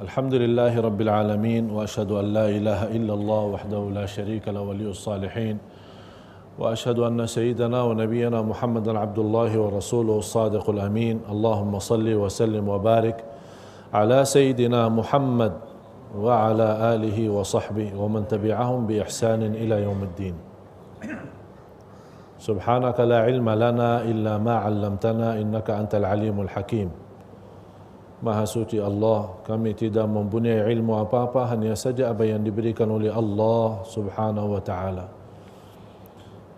Alhamdulillahi Rabbil Alamin wa ashhadu an la ilaha illallah wahdahu la sharika la waliyus salihin wa ashhadu anna sayyidana wa nabiyyana Muhammadan abdullahi wa rasuluhu as-sadiqul amin. Allahumma salli wa sallim wa barik ala sayyidina Muhammad wa ala alihi wa sahbihi wa man tabi'ahum bi ihsanin ila yaumiddin. Subhanaka la ilma lana illa ma 'allamtana innaka antal alimul hakim. Maha suci Allah, kami tidak mempunyai ilmu apa-apa, hanya saja apa yang diberikan oleh Allah Subhanahu wa taala.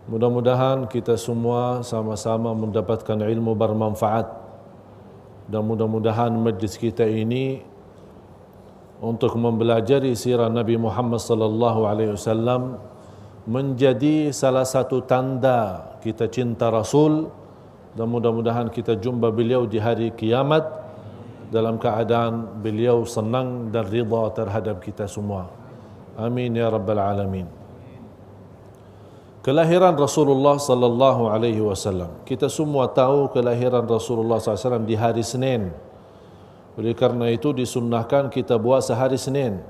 Mudah-mudahan kita semua sama-sama mendapatkan ilmu bermanfaat, dan mudah-mudahan majlis kita ini untuk mempelajari sirah Nabi Muhammad sallallahu alaihi wasallam menjadi salah satu tanda kita cinta Rasul, dan mudah-mudahan kita jumpa beliau di hari kiamat dalam keadaan beliau senang dan ridha terhadap kita semua. Amin ya rabbal alamin. Kelahiran Rasulullah sallallahu alaihi wasallam. Kita semua tahu kelahiran Rasulullah sallallahu alaihi wasallam di hari Senin. Oleh karena itu disunnahkan kita puasa hari Senin.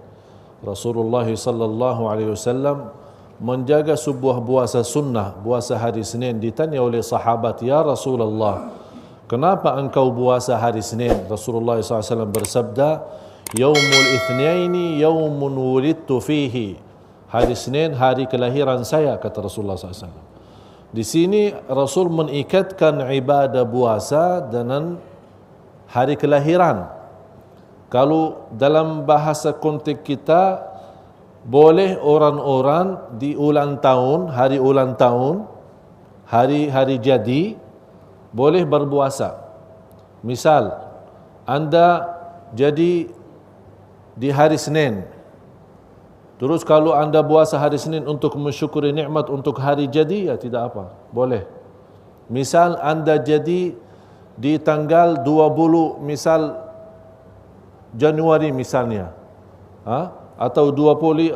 Rasulullah sallallahu alaihi wasallam menjaga sebuah puasa sunnah, puasa hari Senin. Ditanya oleh sahabat, "Ya Rasulullah, kenapa engkau puasa hari Senin?" Rasulullah SAW bersabda, "Yaumul Itsnaini yaumun wulidtu fihi." Hari Senin hari kelahiran saya, kata Rasulullah SAW. Di sini Rasul mengikatkan ibadah puasa dengan hari kelahiran. Kalau dalam bahasa konteks kita, boleh orang-orang di ulang tahun, hari ulang tahun, hari jadi, boleh berpuasa. Misal, anda jadi di hari Senin, terus kalau anda puasa hari Senin untuk mensyukuri nikmat untuk hari jadi, ya tidak apa, boleh. Misal anda jadi di tanggal 20, misal Januari misalnya, atau 20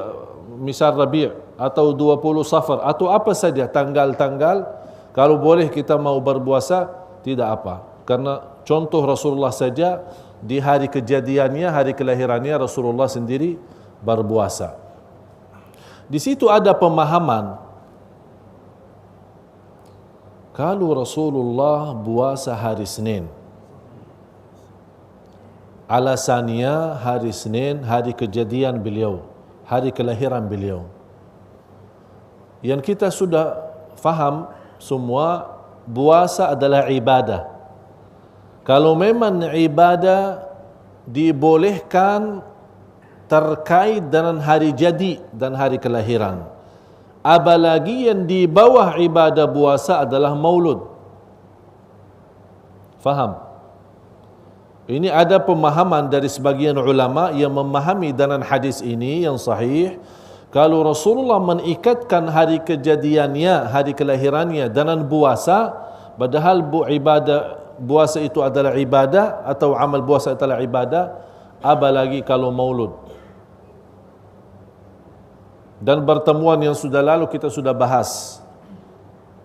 misal Rabi' atau 20 Safar, atau apa saja tanggal-tanggal, kalau boleh kita mau berpuasa, tidak apa. Karena contoh Rasulullah saja, di hari kejadiannya, hari kelahirannya Rasulullah sendiri berpuasa. Di situ ada pemahaman, kalau Rasulullah puasa hari Senin, alasannya hari Senin, hari kejadian beliau, hari kelahiran beliau. Yang kita sudah faham semua, puasa adalah ibadah. Kalau memang ibadah dibolehkan terkait dengan hari jadi dan hari kelahiran, apalagi yang di bawah ibadah puasa adalah maulud. Faham? Ini ada pemahaman dari sebagian ulama yang memahami dengan hadis ini yang sahih, kalau Rasulullah mengikatkan hari kejadiannya, hari kelahirannya dengan puasa, padahal ibadah puasa itu adalah ibadah, atau amal puasa adalah ibadah, apalagi kalau maulud. Dan pertemuan yang sudah lalu kita sudah bahas,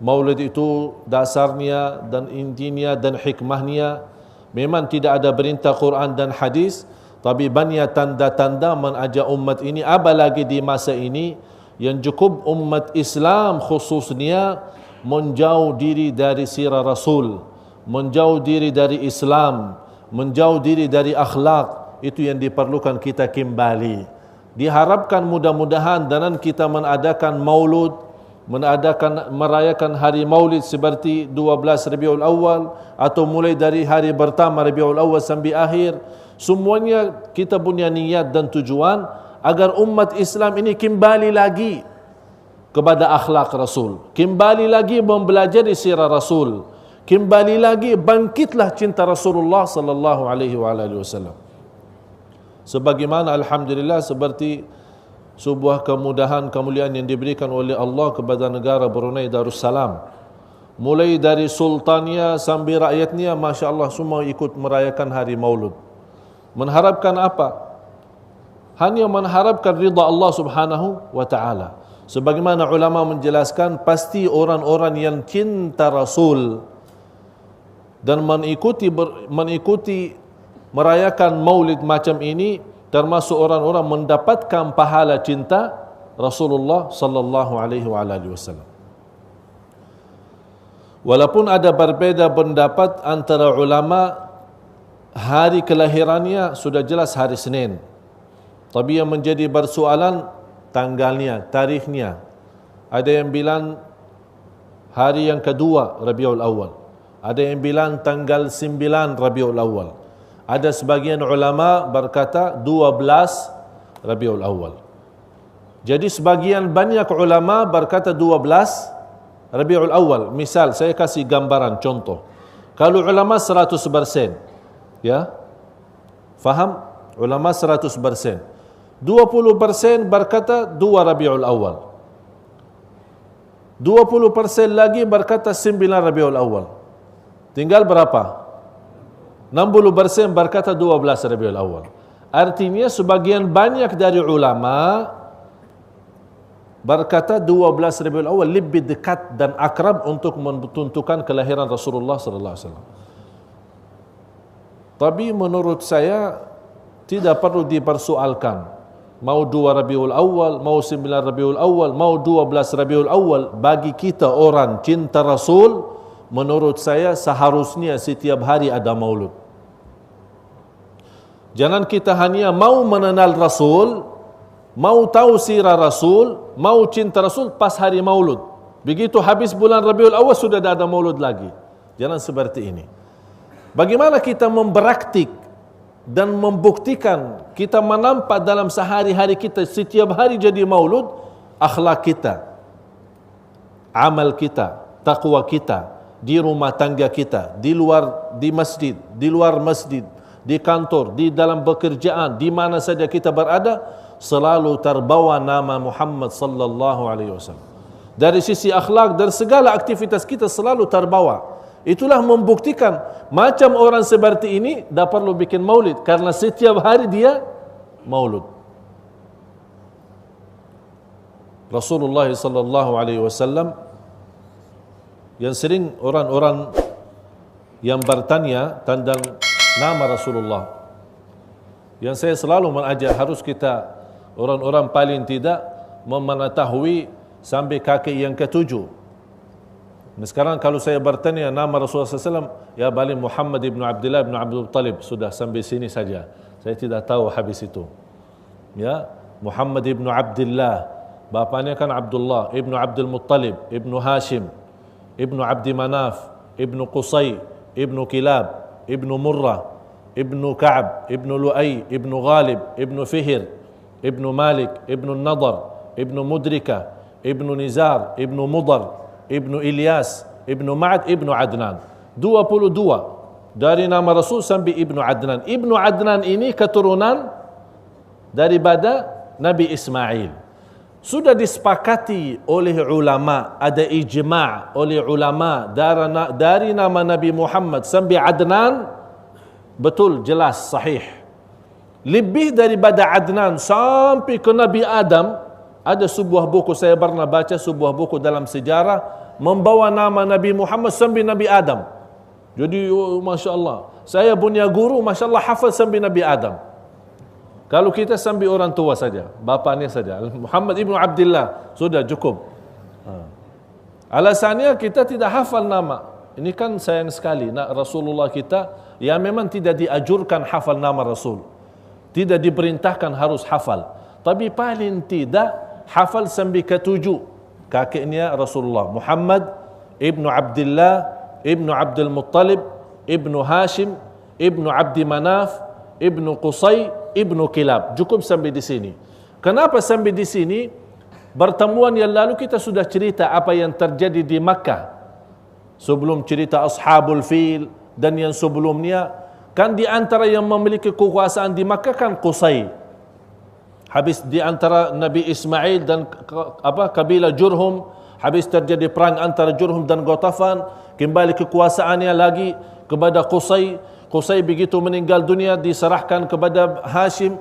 maulud itu dasarnya dan intinya dan hikmahnya memang tidak ada perintah Quran dan hadis, tapi banyak tanda-tanda mengajak umat ini, apalagi di masa ini yang cukup umat Islam khususnya menjauh diri dari sirah Rasul, menjauh diri dari Islam, menjauh diri dari akhlak. Itu yang diperlukan kita kembali. Diharapkan mudah-mudahan dengan kita mengadakan maulud, merayakan hari maulid seperti 12 Rabiul Awal, atau mulai dari hari pertama Rabiul Awal sampai akhir, semuanya kita punya niat dan tujuan agar umat Islam ini kembali lagi kepada akhlak Rasul, kembali lagi mempelajari sirah Rasul, kembali lagi bangkitlah cinta Rasulullah sallallahu alaihi wasallam. Sebagaimana alhamdulillah seperti sebuah kemudahan kemuliaan yang diberikan oleh Allah kepada negara Brunei Darussalam, mulai dari sultannya sampai rakyatnya, Masya Allah semua ikut merayakan hari maulud. Mengharapkan apa? Hanya mengharapkan ridha Allah subhanahu wa ta'ala. Sebagaimana ulama menjelaskan, pasti orang-orang yang cinta Rasul dan mengikuti merayakan maulid macam ini, termasuk orang-orang mendapatkan pahala cinta Rasulullah sallallahu alaihi wasallam. Walaupun ada berbeza pendapat antara ulama, hari kelahirannya sudah jelas hari Senin. Tapi yang menjadi persoalan tanggalnya, tarikhnya. Ada yang bilang hari yang kedua Rabiul Awal. Ada yang bilang tanggal 9 Rabiul Awal. Ada sebagian ulama berkata 12 Rabiul Awal. Jadi sebagian banyak ulama berkata 12 Rabiul Awal. Misal saya kasih gambaran contoh. Kalau ulama 100%, ya, faham? Ulama 100%. 20% berkata 2 Rabiul Awal. 20% lagi berkata 9 Rabiul Awal. Tinggal berapa? 60% berkata 12 Rabiul Awal. Artinya sebagian banyak dari ulama berkata 12 Rabiul Awal lebih dekat dan akrab untuk menentukan kelahiran Rasulullah sallallahu alaihi wasallam. Tapi menurut saya tidak perlu dipersoalkan. Mau 2 Rabiul Awal, mau 9 Rabiul Awal, mau 12 Rabiul Awal, bagi kita orang cinta Rasul, menurut saya seharusnya setiap hari ada maulud. Jangan kita hanya mau mengenal Rasul, mau tahu sirah Rasul, mau cinta Rasul pas hari maulud. Begitu habis bulan Rabiul Awal sudah tidak ada maulud lagi. Jangan seperti ini. Bagaimana kita memberaktik dan membuktikan, kita menampak dalam sehari-hari kita, setiap hari jadi maulud, akhlak kita, amal kita, taqwa kita, di rumah tangga kita, di luar, di masjid, di luar masjid, di kantor, di dalam pekerjaan, di mana saja kita berada, selalu terbawa nama Muhammad sallallahu alaihi wasallam. Dari sisi akhlak dan segala aktivitas kita selalu terbawa. Itulah membuktikan macam orang seperti ini tak perlu bikin maulid, karena setiap hari dia maulud. Rasulullah sallallahu alaihi wasallam yang sering orang-orang yang bertanya tentang nama Rasulullah, yang saya selalu mengajar harus kita orang-orang paling tidak mengetahui sampai kaki yang ketujuh. Sekarang kalau saya bertanya nama Rasulullah SAW, ya balik Muhammad ibn Abdullah ibn Abdul Muttalib, sudah sampai sini saja. Saya tidak tahu habis itu. Ya, Muhammad ibn Abdullah, bapaknya kan Abdullah ibn Abdul Muttalib, ibn Hashim, ibn Abdi Manaf, ibn Qusay, ibn Kilab, ibn Murrah, ibn Ka'ab, ibn Lu'ay, ibn Ghalib, ibn Fihir, ibn Malik, ibn Nadar, ibn Mudrika, ibn Nizar, ibn Mudar, ibn Ilyas, ibn Ma'ad, ibn Adnan. 22 dari nama Rasul sampai ibn Adnan. Ibn Adnan ini keturunan daripada Nabi Ismail. Sudah disepakati oleh ulama, ada ijma' oleh ulama dari nama Nabi Muhammad sampai Adnan, betul, jelas, sahih. Lebih daripada Adnan sampai ke Nabi Adam, ada sebuah buku, saya pernah baca sebuah buku dalam sejarah membawa nama Nabi Muhammad sampai Nabi Adam. Jadi Masya Allah, saya punya guru Masya Allah hafal sampai Nabi Adam. Kalau kita sampai orang tua saja, bapaknya saja, Muhammad ibn Abdullah, sudah cukup. Alasannya kita tidak hafal nama. Ini kan sayang sekali, Rasulullah kita yang memang tidak diajurkan hafal nama Rasul, tidak diperintahkan harus hafal, tapi paling tidak hafal sampai ketujuh kakeknya Rasulullah, Muhammad ibnu Abdullah ibnu Abdul Muttalib ibnu Hashim ibnu Abdi Manaf ibnu Qusay ibnu Kilab. Cukup sampai di sini. Kenapa sampai di sini? Pertemuan yang lalu kita sudah cerita apa yang terjadi di Makkah sebelum cerita Ashabul Fil, dan yang sebelumnya kan di antara yang memiliki kekuasaan di Makkah kan Qusay. Habis di antara Nabi Ismail dan kabilah Jurhum, habis terjadi perang antara Jurhum dan Ghatafan, kembali kekuasaannya lagi kepada Qusay. Qusay begitu meninggal dunia diserahkan kepada Hashim.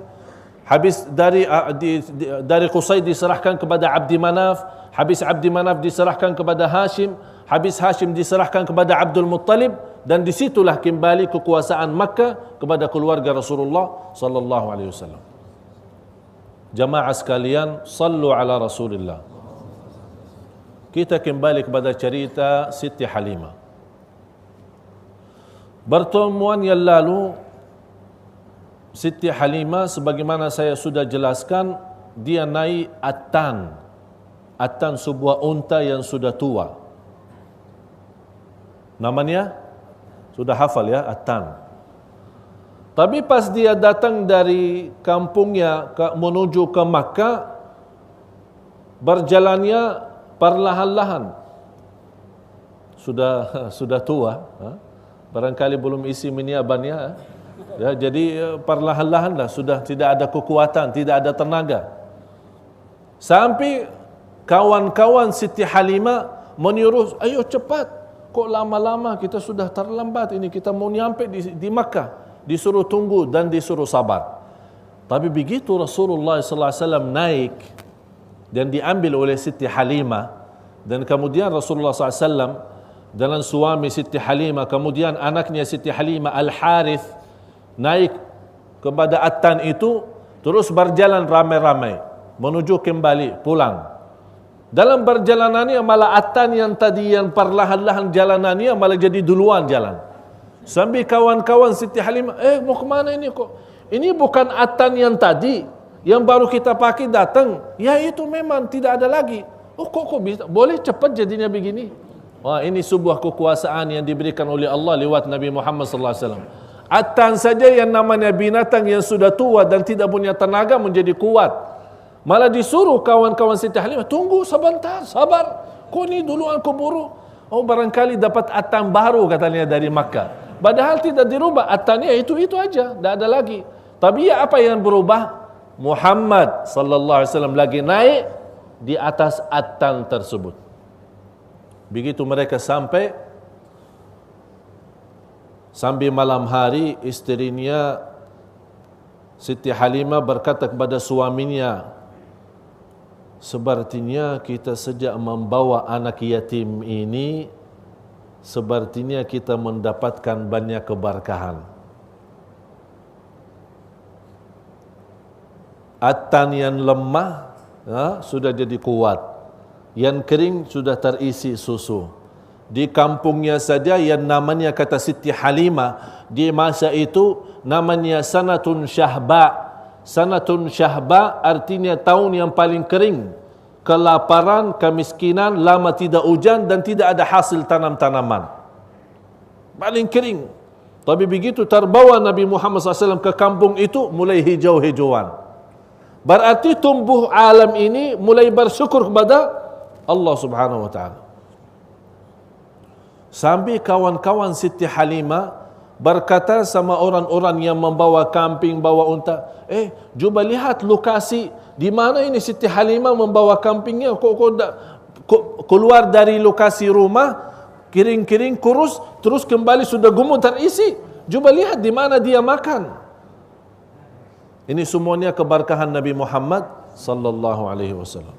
Habis dari Qusay diserahkan kepada Abdi Manaf, habis Abdi Manaf diserahkan kepada Hashim, habis Hashim diserahkan kepada Abdul Muttalib, dan disitulah kembali kekuasaan Makkah kepada keluarga Rasulullah sallallahu alaihi wasallam. Jamaah sekalian, sallu ala Rasulillah. Kita kembali kepada cerita Siti Halimah. Pertemuan yang lalu, Siti Halimah sebagaimana saya sudah jelaskan, dia naik Attan. Attan sebuah unta yang sudah tua. Namanya sudah hafal ya, Attan. Tapi pas dia datang dari kampungnya menuju ke Makkah, berjalannya perlahan-lahan. Sudah tua, barangkali belum isi miniabannya. Ya, jadi perlahan-lahan lah, sudah tidak ada kekuatan, tidak ada tenaga. Sampai kawan-kawan Siti Halimah menyuruh, ayo cepat, kok lama-lama, kita sudah terlambat ini, kita mau nyampe di Makkah. Disuruh tunggu dan disuruh sabar. Tapi begitu Rasulullah SAW naik dan diambil oleh Siti Halimah, dan kemudian Rasulullah SAW dengan suami Siti Halimah, kemudian anaknya Siti Halimah Al-Harith naik kepada Attan itu, terus berjalan ramai-ramai menuju kembali pulang. Dalam perjalanannya malah Attan yang tadi yang perlahan-lahan jalanannya malah jadi duluan jalan. Sambil kawan-kawan Siti Halimah, mau kemana ini kok? Ini bukan Attan yang tadi, yang baru kita pakai datang. Ya itu memang tidak ada lagi. Oh kok bisa? Boleh cepat jadinya begini? Wah, ini sebuah kekuasaan yang diberikan oleh Allah lewat Nabi Muhammad SAW. Attan saja yang namanya binatang yang sudah tua dan tidak punya tenaga menjadi kuat. Malah disuruh kawan-kawan Siti Halimah, tunggu sebentar, sabar. Kok ini duluan keburu? Oh barangkali dapat Attan baru katanya dari Makkah. Padahal tidak dirubah, Attannya itu aja, tidak ada lagi. Tapi ya apa yang berubah? Muhammad sallallahu alaihi wasallam lagi naik di atas Attan tersebut. Begitu mereka sampai malam hari, istrinya Siti Halimah berkata kepada suaminya, sepertinya kita sejak membawa anak yatim ini, sepertinya kita mendapatkan banyak keberkahan. Attan yang lemah sudah jadi kuat, yang kering sudah terisi susu. Di kampungnya saja yang namanya kata Siti Halimah di masa itu namanya Sanatun Syahba. Sanatun Syahba artinya tahun yang paling kering. Kelaparan, kemiskinan, lama tidak hujan dan tidak ada hasil tanam-tanaman. Paling kering. Tapi begitu terbawa Nabi Muhammad SAW ke kampung itu, mulai hijau-hijauan. Berarti tumbuh alam ini mulai bersyukur kepada Allah Subhanahu Wa Taala. Sampai kawan-kawan Siti Halimah berkata sama orang-orang yang membawa kambing, bawa unta, coba lihat lokasi di mana ini Siti Halimah membawa kambingnya, kok keluar dari lokasi rumah, kering-kering kurus, terus kembali sudah gemuk terisi. Coba lihat di mana dia makan. Ini semuanya keberkahan Nabi Muhammad sallallahu alaihi wasallam.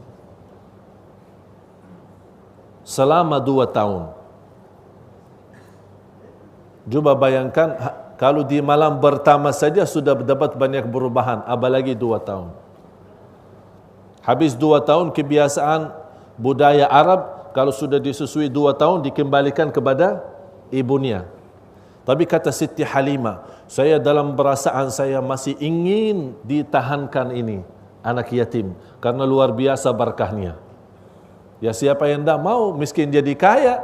Selama 2 tahun. Coba bayangkan kalau di malam pertama saja sudah dapat banyak perubahan, apalagi 2 tahun. Habis 2 tahun kebiasaan budaya Arab, kalau sudah disusui 2 tahun dikembalikan kepada ibunya. Tapi kata Siti Halimah, saya dalam perasaan saya masih ingin ditahankan ini anak yatim, karena luar biasa berkahnya. Ya siapa yang tidak mau miskin jadi kaya?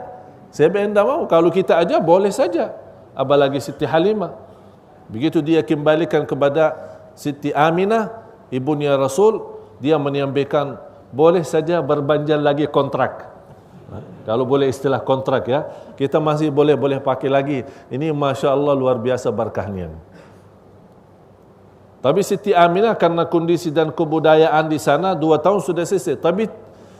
Siapa yang tidak mau? Kalau kita aja boleh saja, apalagi Siti Halimah. Begitu dia kembalikan kepada Siti Aminah, ibunya Rasul, dia menyampaikan boleh saja berbanjal lagi kontrak. Kalau boleh istilah kontrak ya, kita masih boleh pakai lagi. Ini Masya Allah luar biasa berkahnya. Tapi Siti Aminah karena kondisi dan kebudayaan di sana 2 tahun sudah selesai. Tapi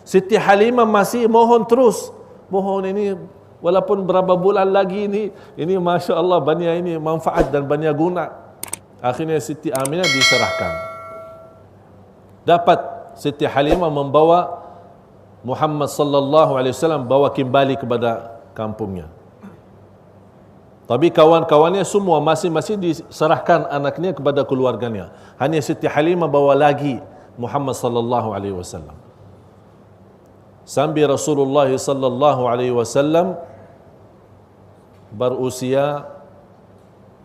Siti Halimah masih mohon terus. Mohon ini walaupun berapa bulan lagi ini Masya Allah banyak ini manfaat dan banyak guna. Akhirnya Siti Aminah diserahkan. Dapat Siti Halimah membawa Muhammad sallallahu alaihi wasallam bawa kembali kepada kampungnya. Tapi kawan-kawannya semua masing-masing diserahkan anaknya kepada keluarganya. Hanya Siti Halimah bawa lagi Muhammad sallallahu alaihi wasallam. Sambil Rasulullah sallallahu alaihi wasallam berusia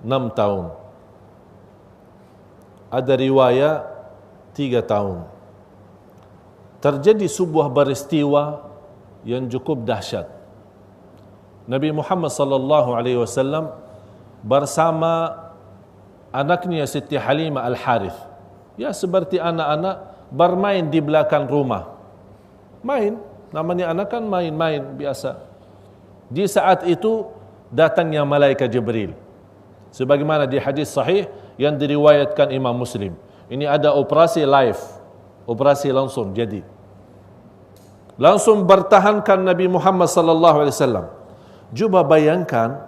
6 tahun. Ada riwayat 3 tahun. Terjadi sebuah peristiwa yang cukup dahsyat. Nabi Muhammad sallallahu alaihi wasallam bersama anaknya Siti Halimah Al-Harith. Ya, seperti anak-anak bermain di belakang rumah. Main, namanya anak kan main-main biasa. Di saat itu datangnya malaikat Jibril. Sebagaimana di hadis sahih yang diriwayatkan Imam Muslim. Ini ada operasi live, operasi langsung jadi. Langsung bertahankan Nabi Muhammad sallallahu alaihi wasallam. Cuba bayangkan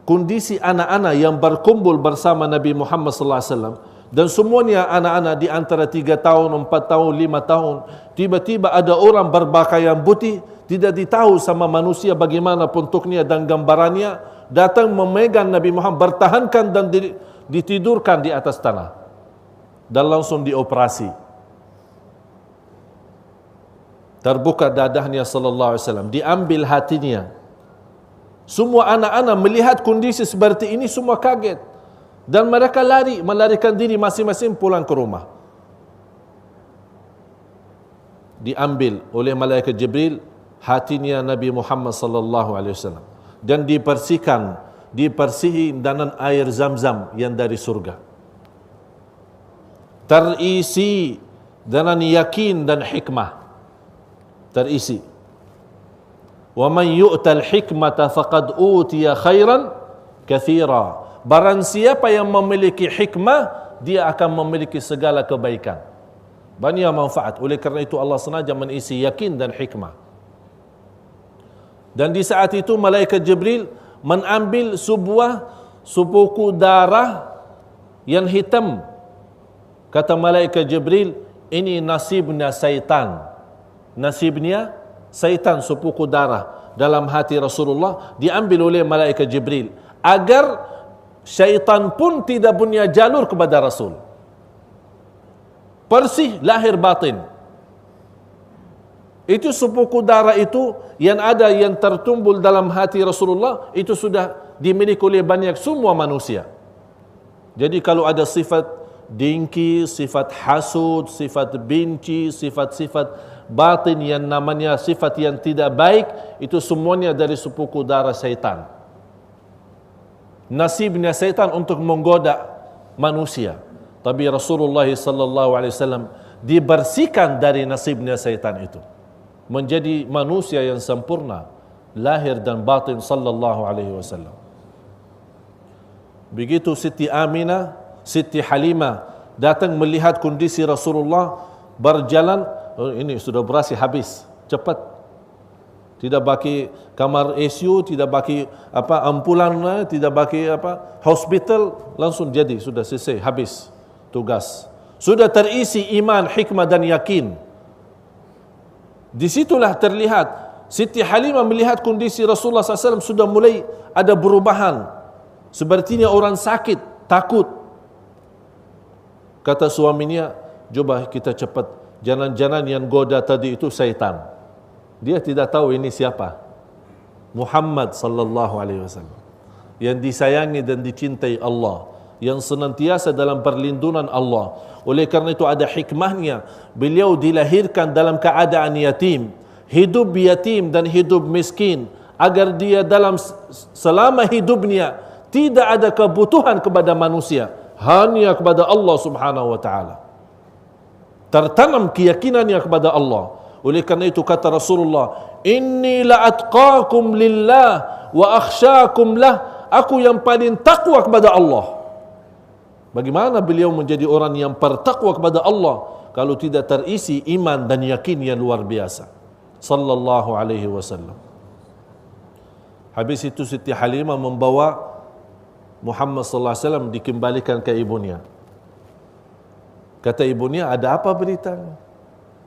kondisi anak-anak yang berkumpul bersama Nabi Muhammad sallallahu alaihi wasallam dan semuanya anak-anak di antara 3 tahun, 4 tahun, 5 tahun. Tiba-tiba ada orang berpakaian putih, tidak ditahu sama manusia bagaimana bentuknya dan gambarannya, datang memegang Nabi Muhammad, bertahankan dan ditidurkan di atas tanah dan langsung dioperasi. Terbuka dadahnya sallallahu alaihi wasallam, diambil hatinya. Semua anak-anak melihat kondisi seperti ini semua kaget dan mereka melarikan diri masing-masing pulang ke rumah. Diambil oleh malaikat Jibril hatinya Nabi Muhammad sallallahu alaihi wasallam dan dipersihi dengan air Zam-Zam yang dari surga. Terisi dengan yakin dan hikmah. Terisi. Wa man yu'tal hikmata faqad utiya khairan katsira. Barang siapa yang memiliki hikmah, dia akan memiliki segala kebaikan. Banyak manfaat. Oleh kerana itu Allah sengaja mengisi yakin dan hikmah. Dan di saat itu malaikat Jibril mengambil sebuah sepuku darah yang hitam. Kata malaikat Jibril, ini nasibnya syaitan. Nasibnya syaitan, sepuku darah dalam hati Rasulullah diambil oleh malaikat Jibril agar syaitan pun tidak punya jalur kepada Rasul. Persih lahir batin. Itu sepuku darah itu yang ada yang tertumbul dalam hati Rasulullah itu sudah dimiliki oleh banyak semua manusia. Jadi kalau ada sifat dengki, sifat hasud, sifat benci, sifat-sifat batin yang namanya sifat yang tidak baik, itu semuanya dari sepuku darah syaitan. Nasibnya syaitan untuk menggoda manusia. Tapi Rasulullah sallallahu alaihi wasallam dibersihkan dari nasibnya syaitan itu. Menjadi manusia yang sempurna, lahir dan batin sallallahu alaihi wasallam. Begitu Siti Aminah, Siti Halimah datang melihat kondisi Rasulullah berjalan, oh, ini sudah berasi habis, cepat. Tidak bagi kamar ICU, tidak bagi ambulan, tidak bagi hospital, langsung jadi, sudah selesai, habis tugas. Sudah terisi iman, hikmah dan yakin. Disitulah terlihat Siti Halimah melihat kondisi Rasulullah SAW sudah mulai ada perubahan. Sepertinya orang sakit, takut. Kata suaminya, coba kita cepat, jangan-jangan yang goda tadi itu syaitan. Dia tidak tahu ini siapa. Muhammad sallallahu alaihi wasallam. Yang disayangi dan dicintai Allah, yang senantiasa dalam perlindungan Allah. Oleh kerana itu ada hikmahnya, beliau dilahirkan dalam keadaan yatim, hidup yatim dan hidup miskin, agar dia dalam selama hidupnya tidak ada kebutuhan kepada manusia, hanya kepada Allah Subhanahu wa taala. Tertanam keyakinannya kepada Allah. Oleh kerana itu kata Rasulullah, inni la atqakum lillah wa akhsyakum lah. Aku yang paling takwa kepada Allah. Bagaimana beliau menjadi orang yang bertakwa kepada Allah kalau tidak terisi iman dan yakin yang luar biasa? Sallallahu alaihi wasallam. Habis itu Siti Halimah membawa Muhammad sallallahu alaihi wasallam dikembalikan ke ibunya. Kata ibunya, ada apa beritanya?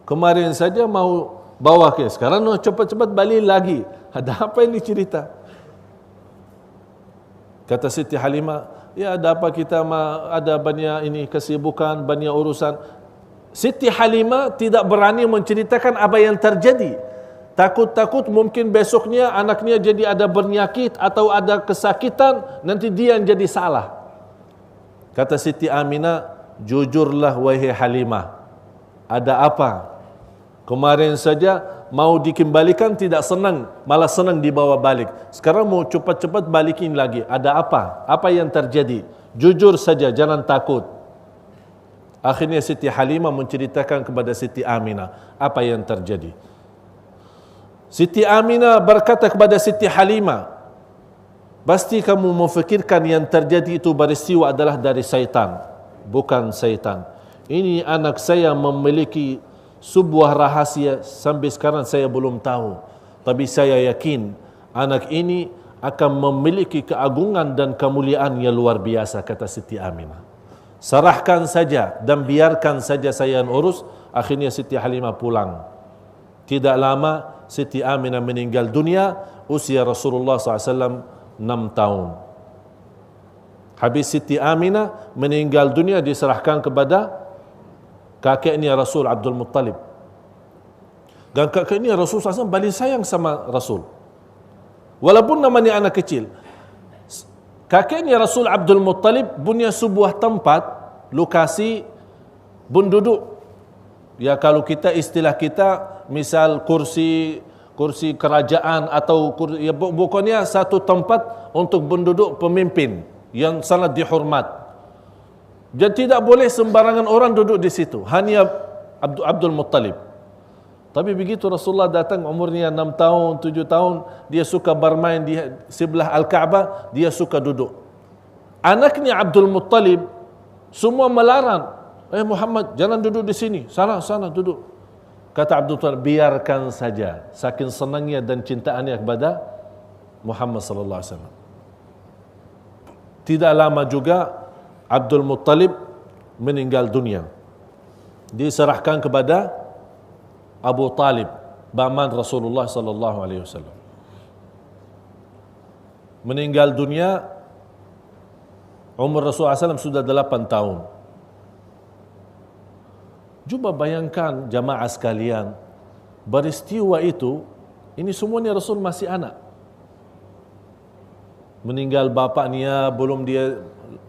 Kemarin saja mau bawa ke, sekarang cepat-cepat balik lagi. Ada apa ini cerita? Kata Siti Halimah, ya ada apa, kita ada banyak ini kesibukan, banyak urusan. Siti Halimah tidak berani menceritakan apa yang terjadi. Takut-takut mungkin besoknya anaknya jadi ada bernyakit atau ada kesakitan, nanti dia yang jadi salah. Kata Siti Aminah, jujurlah wahai Halimah, ada apa? Kemarin saja mau dikembalikan tidak senang, malah senang dibawa balik. Sekarang mau cepat-cepat balikin lagi. Ada apa? Apa yang terjadi? Jujur saja, jangan takut. Akhirnya Siti Halimah menceritakan kepada Siti Aminah apa yang terjadi. Siti Aminah berkata kepada Siti Halimah, pasti kamu memfikirkan yang terjadi itu peristiwa adalah dari syaitan. Bukan syaitan. Ini anak saya memiliki sebuah rahasia sampai sekarang saya belum tahu. Tapi saya yakin anak ini akan memiliki keagungan dan kemuliaan yang luar biasa, kata Siti Aminah. Serahkan saja dan biarkan saja saya yang urus. Akhirnya Siti Halimah pulang. Tidak lama Siti Aminah meninggal dunia, usia Rasulullah SAW 6 tahun. Habis Siti Aminah meninggal dunia, diserahkan kepada kakeknya Rasul, Abdul Muttalib. Dan kakeknya Rasul SAW paling sayang sama Rasul, walaupun namanya anak kecil. Kakeknya Rasul Abdul Muttalib punya sebuah tempat, lokasi penduduk. Ya, kalau kita istilah kita, misal kursi kerajaan atau kursi, ya pokoknya satu tempat untuk penduduk pemimpin yang sangat dihormat. Jadi tidak boleh sembarangan orang duduk di situ, hanya Abdul Muttalib. Tapi begitu Rasulullah datang umurnya 6 tahun, 7 tahun, dia suka bermain di sebelah Al-Ka'bah, dia suka duduk. Anaknya Abdul Muttalib semua melarang, Muhammad jangan duduk di sini, sana duduk. Kata Abdul Muttalib, biarkan saja, saking senangnya dan cintaannya kepada Muhammad sallallahu alaihi wasallam. Tidak lama juga Abdul Muttalib meninggal dunia. Diserahkan kepada Abu Talib, paman Rasulullah sallallahu alaihi wasallam. Meninggal dunia umur Rasulullah SAW sudah 8 tahun. Cuba bayangkan jamaah sekalian, peristiwa itu, ini semuanya Rasul masih anak. Meninggal bapaknya belum dia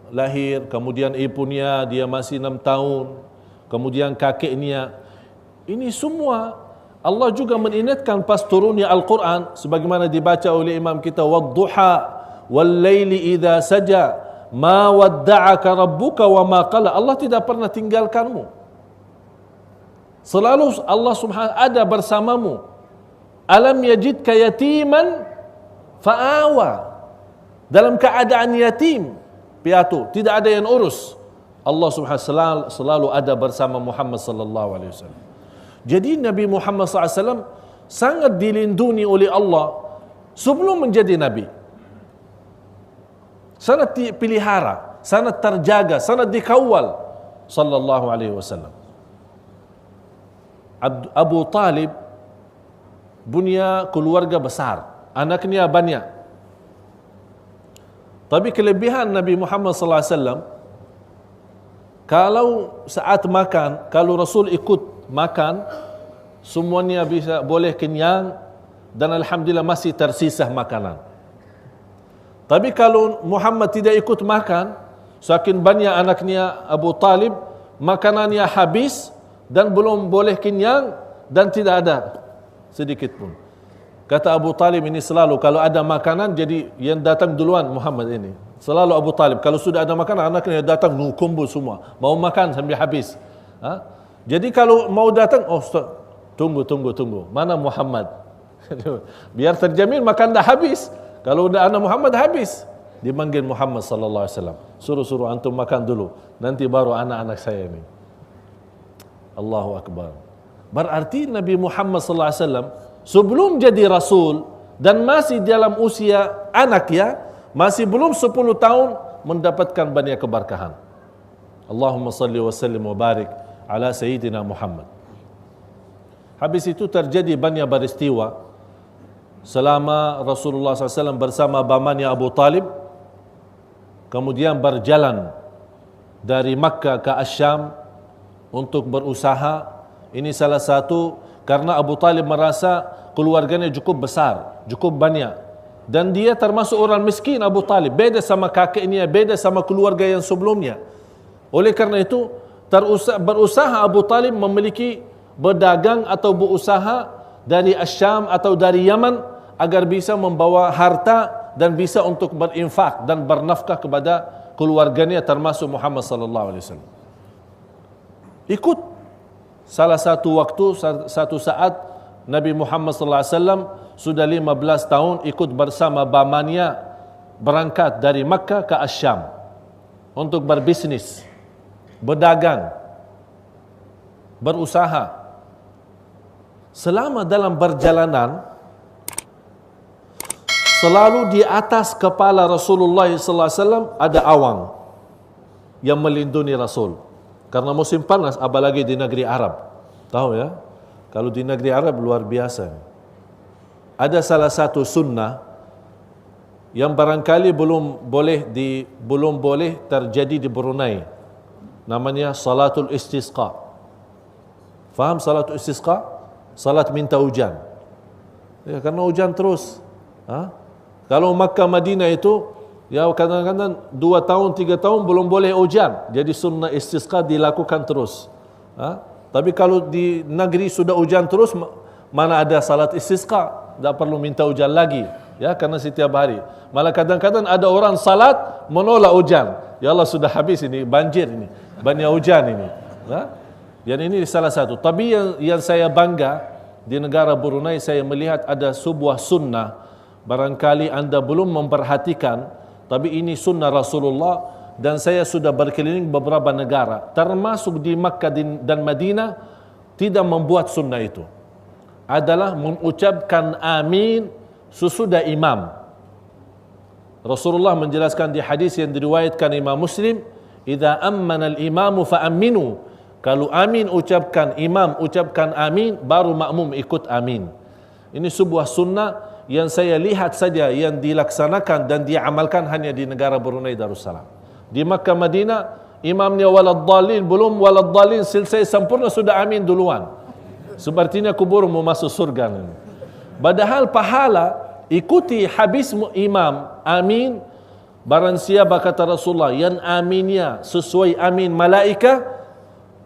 lahir, kemudian ibunya dia masih 6 tahun, kemudian kakeknya. Ini semua Allah juga mengingatkan pas turunnya Al-Quran, sebagaimana dibaca oleh imam kita, wadduha wal laili idza saja ma wadda'aka rabbuka wa ma qala. Allah tidak pernah tinggalkanmu. Selalu Allah Subhanahu ada bersamamu. Alam yajidka yatiman fa'awa. Dalam keadaan yatim piatu, tidak ada yang urus. Allah Subhanahu selalu ada bersama Muhammad sallallahu alaihi wasallam. Jadi Nabi Muhammad SAW sangat dilindungi oleh Allah sebelum menjadi Nabi. Sangat dipelihara, sangat terjaga, sangat dikawal sallallahu alaihi wasallam. Abu Talib punya keluarga besar, anaknya banyak. Tapi kelebihan Nabi Muhammad sallallahu alaihi wasallam, kalau saat makan, kalau Rasul ikut makan, semuanya bisa boleh kenyang dan alhamdulillah masih tersisa makanan. Tapi kalau Muhammad tidak ikut makan, saking banyak anaknya Abu Talib, makanannya habis dan belum boleh kenyang dan tidak ada sedikit pun. Kata Abu Talib ini selalu kalau ada makanan, jadi yang datang duluan Muhammad ini. Selalu Abu Talib kalau sudah ada makanan, anaknya datang kumpul semua, mau makan sampai habis. Jadi kalau mau datang, tunggu, mana Muhammad? Biar terjamin makan dah habis. Kalau udah anak Muhammad habis, dipanggil Muhammad sallallahu alaihi wasallam. Suruh antum makan dulu, nanti baru anak-anak saya ini. Allahu Akbar. Berarti Nabi Muhammad sallallahu alaihi wasallam sebelum jadi Rasul dan masih dalam usia anak ya, masih belum 10 tahun mendapatkan banyak keberkahan. Allahumma salli wa sallim wa barik ala Sayyidina Muhammad. Habis itu terjadi banyak peristiwa selama Rasulullah SAW bersama pamannya Abu Talib, kemudian berjalan dari Makkah ke Asyam, untuk berusaha. Ini salah satu karena Abu Talib merasa keluarganya cukup besar, cukup banyak, dan dia termasuk orang miskin. Abu Talib beda sama kakeknya, beda sama keluarga yang sebelumnya. Oleh karena itu berusaha Abu Talib memiliki berdagang atau berusaha dari Asyam atau dari Yaman agar bisa membawa harta dan bisa untuk berinfak dan bernafkah kepada keluarganya termasuk Muhammad sallallahu alaihi wasallam. Ikut salah satu waktu, satu saat Nabi Muhammad sallallahu alaihi wasallam sudah 15 tahun ikut bersama pamannya berangkat dari Makkah ke Asyam untuk berbisnis, berdagang, berusaha. Selama dalam perjalanan, selalu di atas kepala Rasulullah sallallahu alaihi wasallam ada awan yang melindungi Rasul. Karena musim panas, apalagi di negeri Arab. Tahu ya? Kalau di negeri Arab luar biasa. Ada salah satu sunnah yang barangkali belum boleh terjadi di Brunei. Namanya salatul istisqa. Faham salatul istisqa? Salat minta hujan. Ya, karena hujan terus. Kalau Makkah Madinah itu ya kadang-kadang 2 tahun 3 tahun belum boleh hujan. Jadi sunnah istisqa dilakukan terus. Tapi kalau di negeri sudah hujan terus, mana ada salat istisqa? Tak perlu minta hujan lagi. Ya, karena setiap hari. Malah kadang-kadang ada orang salat menolak hujan. Ya Allah, sudah habis ini, banjir ini, banyak hujan ini. Dan ini salah satu. Tapi yang saya bangga di negara Brunei, saya melihat ada sebuah sunnah. Barangkali anda belum memperhatikan, tapi ini sunnah Rasulullah, dan saya sudah berkeliling beberapa negara, termasuk di Makkah dan Madinah, tidak membuat sunnah itu. Adalah mengucapkan amin sesudah imam. Rasulullah menjelaskan di hadis yang diriwayatkan Imam Muslim, "Idza ammana al-imamu fa aminu." Kalau amin ucapkan, imam ucapkan amin, baru makmum ikut amin. Ini sebuah sunnah yang saya lihat saja yang dilaksanakan dan diamalkan hanya di negara Brunei Darussalam. Di Makkah Madinah, imamnya waladdallin, belum waladdallin selesai sempurna sudah amin duluan. Sepertinya kubur mau masuk surga. Padahal pahala ikuti habis imam amin. Barang siapa, kata Rasulullah, yang aminnya sesuai amin malaika,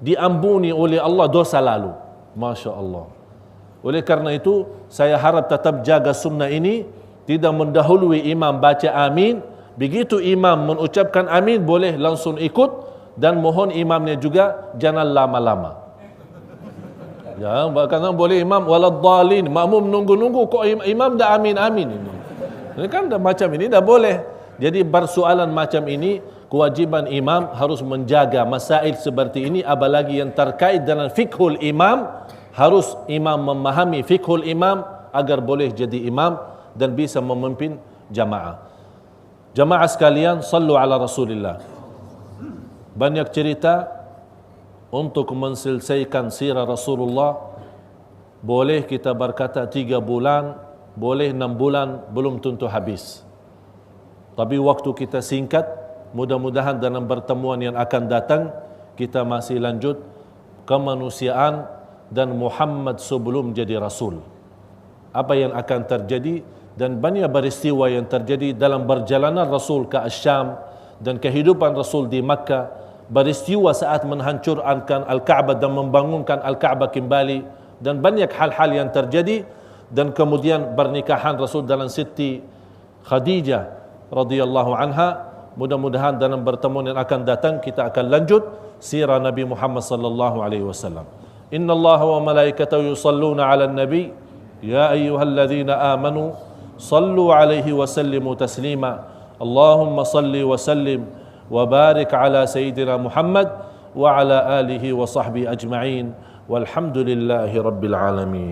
diampuni oleh Allah dosa lalu. Masya Allah. Oleh karena itu, saya harap tetap jaga sunnah ini, tidak mendahului imam baca amin. Begitu imam mengucapkan amin, boleh langsung ikut, dan mohon imamnya juga jangan lama-lama. Ya, kadang boleh imam waladdallin, makmum nunggu-nunggu kok imam dah amin-amin ini. Ini kan dah macam ini dah boleh. Jadi persoalan macam ini, kewajiban imam harus menjaga masail seperti ini, apalagi yang terkait dengan fiqhul imam. Harus imam memahami fiqhul imam agar boleh jadi imam dan bisa memimpin jamaah. Jamaah sekalian, sallu ala Rasulillah. Banyak cerita untuk menyelesaikan sirah Rasulullah. Boleh kita berkata 3 bulan, boleh 6 bulan, belum tentu habis. Tapi waktu kita singkat, mudah-mudahan dalam pertemuan yang akan datang kita masih lanjut kemanusiaan dan Muhammad sebelum jadi Rasul. Apa yang akan terjadi dan banyak peristiwa yang terjadi dalam perjalanan Rasul ke Asyam dan kehidupan Rasul di Makkah, peristiwa saat menghancurkan Al-Ka'bah dan membangunkan Al-Ka'bah kembali, dan banyak hal-hal yang terjadi, dan kemudian pernikahan Rasul dengan Siti Khadijah radhiyallahu anha. Mudah-mudahan dalam pertemuan yang akan datang kita akan lanjut sirah Nabi Muhammad sallallahu alaihi wasallam. Inna Allah wa malaikatahu yusalluna ala nabi ya ayyuhalladzina amanu sallu alaihi wa sallimu taslima. Allahumma salli wa sallim wa barik ala sayyidina Muhammad wa ala alihi wa sahbihi ajma'in walhamdulillahi rabbil alamin.